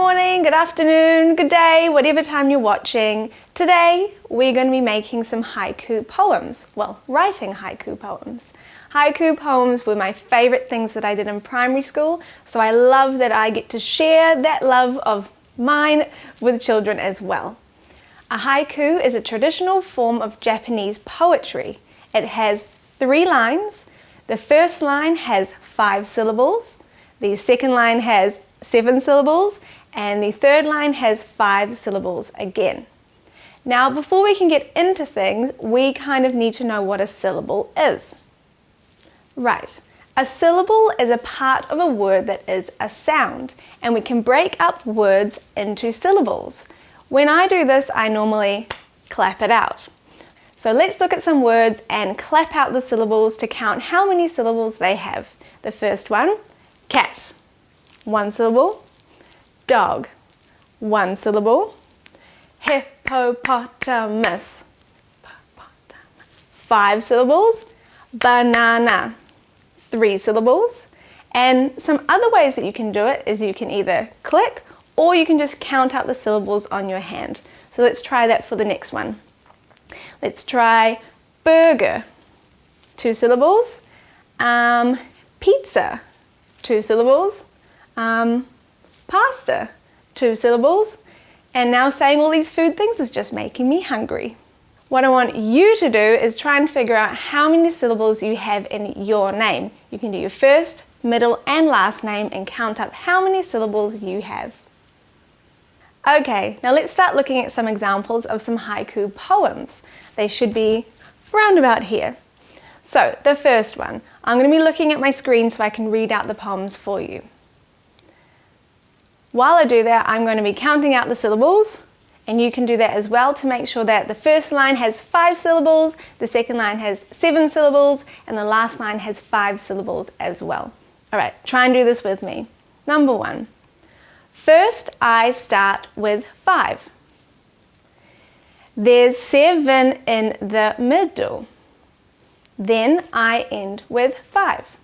morning, good afternoon, good day, whatever time you're watching. Today we're going to be making some haiku poems. Well, writing haiku poems. Haiku poems were my favorite things that I did in primary school, so I love that I get to share that love of mine with children as well. A haiku is a traditional form of Japanese poetry. It has 3 lines. The first line has 5 syllables. The second line has 7 syllables, and the third line has 5 syllables again. Now, before we can get into things, we kind of need to know what a syllable is. Right, a syllable is a part of a word that is a sound, and we can break up words into syllables. When I do this, I normally clap it out. So let's look at some words and clap out the syllables to count how many syllables they have. The first one, cat. 1 syllable. Dog, 1 syllable. Hippopotamus, 5 syllables. Banana, 3 syllables. And some other ways that you can do it is you can either click or you can just count out the syllables on your hand. So let's try that for the next one. Let's try burger, 2 syllables. Pizza, 2 syllables. Pasta, 2 syllables. And now saying all these food things is just making me hungry. What I want you to do is try and figure out how many syllables you have in your name. You can do your first, middle and last name and count up how many syllables you have. Okay, now let's start looking at some examples of some haiku poems. They should be around about here. So the first one, I'm going to be looking at my screen so I can read out the poems for you. While I do that, I'm going to be counting out the syllables, and you can do that as well to make sure that the first line has 5 syllables, the second line has 7 syllables, and the last line has 5 syllables as well. Alright, try and do this with me. Number 1. First, I start with 5. There's 7 in the middle. Then I end with 5.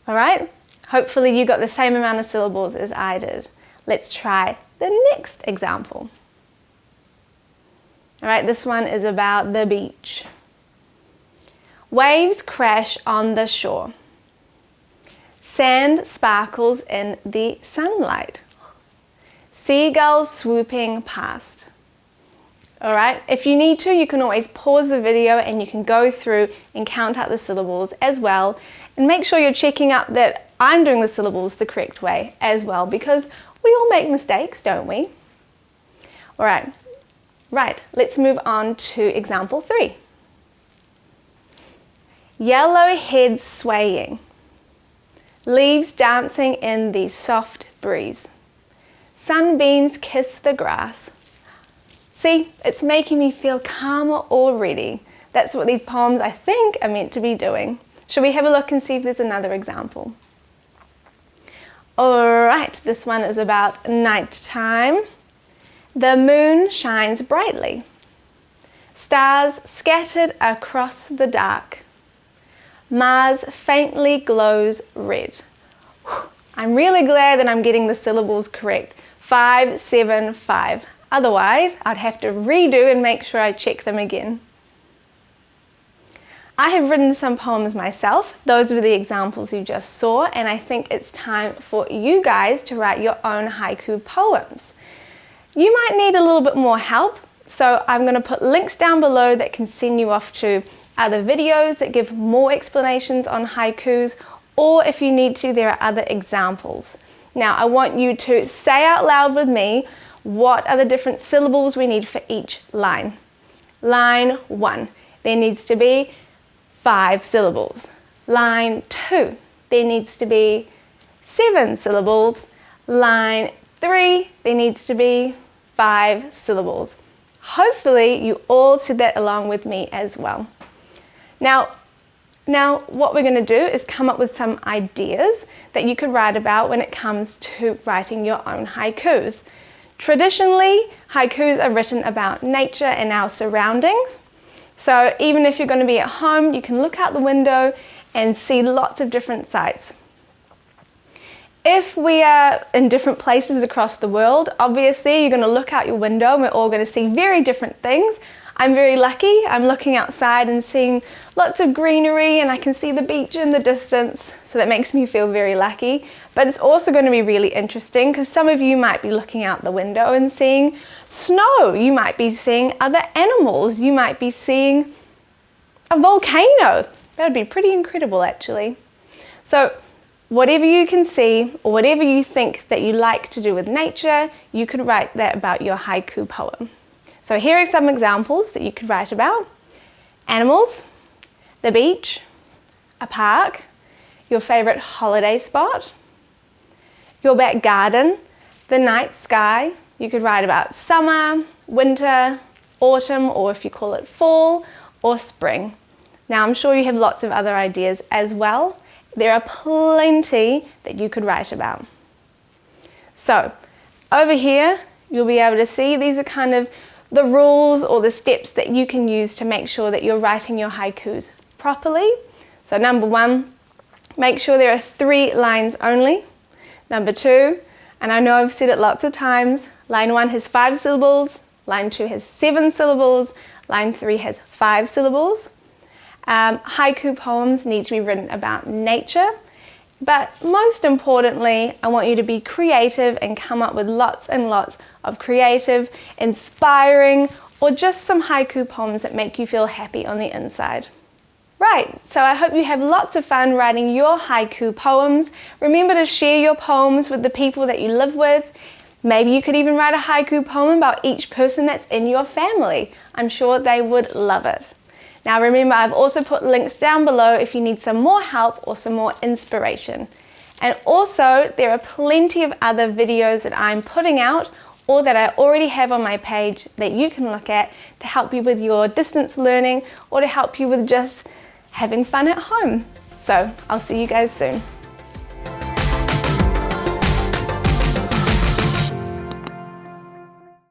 Alright? Hopefully you got the same amount of syllables as I did. Let's try the next example. Alright, this one is about the beach. Waves crash on the shore. Sand sparkles in the sunlight. Seagulls swooping past. Alright, if you need to, you can always pause the video and you can go through and count out the syllables as well. And make sure you're checking up that I'm doing the syllables the correct way as well, because we all make mistakes, don't we? Alright, right, let's move on to example 3. Yellow heads swaying. Leaves dancing in the soft breeze. Sunbeams kiss the grass. See, it's making me feel calmer already. That's what these poems, I think, are meant to be doing. Shall we have a look and see if there's another example? Alright, this one is about nighttime. The moon shines brightly. Stars scattered across the dark. Mars faintly glows red. I'm really glad that I'm getting the syllables correct. 5, 7, 5. Otherwise, I'd have to redo and make sure I check them again. I have written some poems myself. Those were the examples you just saw, and I think it's time for you guys to write your own haiku poems. You might need a little bit more help, so I'm going to put links down below that can send you off to other videos that give more explanations on haikus, or if you need to, there are other examples. Now, I want you to say out loud with me what are the different syllables we need for each line. Line 1, there needs to be 5 syllables. Line 2, there needs to be 7 syllables. Line 3, there needs to be 5 syllables. Hopefully you all said that along with me as well. Now what we're going to do is come up with some ideas that you could write about when it comes to writing your own haikus. Traditionally, haikus are written about nature and our surroundings. So even if you're going to be at home, you can look out the window and see lots of different sights. If we are in different places across the world, obviously you're going to look out your window and we're all going to see very different things. I'm very lucky. I'm looking outside and seeing lots of greenery, and I can see the beach in the distance, so that makes me feel very lucky. But it's also going to be really interesting because some of you might be looking out the window and seeing snow. You might be seeing other animals. You might be seeing a volcano. That would be pretty incredible, actually. So whatever you can see, or whatever you think that you like to do with nature, you could write that about your haiku poem. So here are some examples that you could write about. Animals, the beach, a park, your favorite holiday spot, your back garden, the night sky. You could write about summer, winter, autumn, or if you call it fall, or spring. Now I'm sure you have lots of other ideas as well. There are plenty that you could write about. So over here, you'll be able to see these are kind of the rules or the steps that you can use to make sure that you're writing your haikus properly. So number 1, make sure there are 3 lines only. Number 2, and I know I've said it lots of times, line 1 has 5 syllables, line 2 has 7 syllables, line 3 has 5 syllables. Haiku poems need to be written about nature, but most importantly, I want you to be creative and come up with lots and lots of creative, inspiring, or just some haiku poems that make you feel happy on the inside. Right, so I hope you have lots of fun writing your haiku poems. Remember to share your poems with the people that you live with. Maybe you could even write a haiku poem about each person that's in your family. I'm sure they would love it. Now remember, I've also put links down below if you need some more help or some more inspiration. And also, there are plenty of other videos that I'm putting out or that I already have on my page that you can look at to help you with your distance learning or to help you with just having fun at home. So I'll see you guys soon.